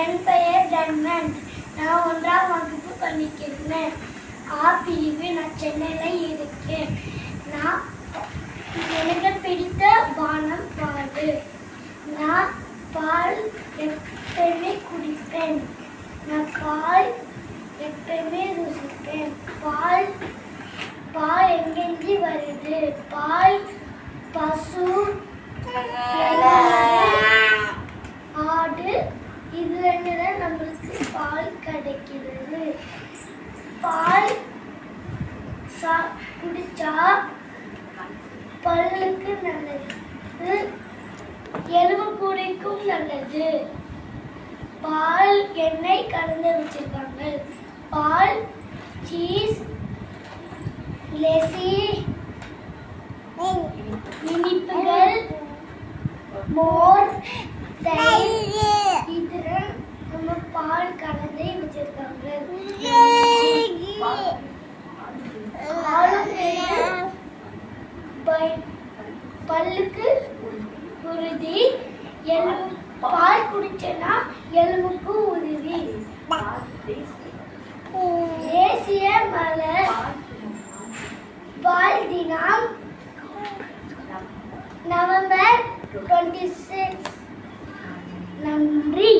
என் பெயர் தன்வந்த். நான் 1ஆம் வகுப்பு படிக்கிறேன். ஆ பிரிவு. நான் சென்னையில் இருக்கேன். எனக்கு பிடித்த பானம் பால். நான் பால் எப்பவுமே குடிப்பேன். நான் பால் எப்பவுமே ருசிப்பேன். பால் எங்கெஞ்சி வருது? பால் பசு, ஆடு, இதுல நம்மளுக்கு பால் கிடைக்கிறது. பால் குடிச்சா பல்லுக்கு நல்லது, எலும்பு கூடைக்கும் நல்லது. பால் எண்ணெய் கலந்து வச்சிருக்காங்க. பால், சீஸ், லெசி, இனிப்புகள், மோர், தயிர், இதுல நம்ம பால் கலந்து வச்சிருக்காங்க. பல்லுக்கு உறுதி. பால் குடிச்சேன்னா எலும்புக்கு உறுதி. தேசிய மலர் பால் தினம் நவம்பர் 26. நன்றி.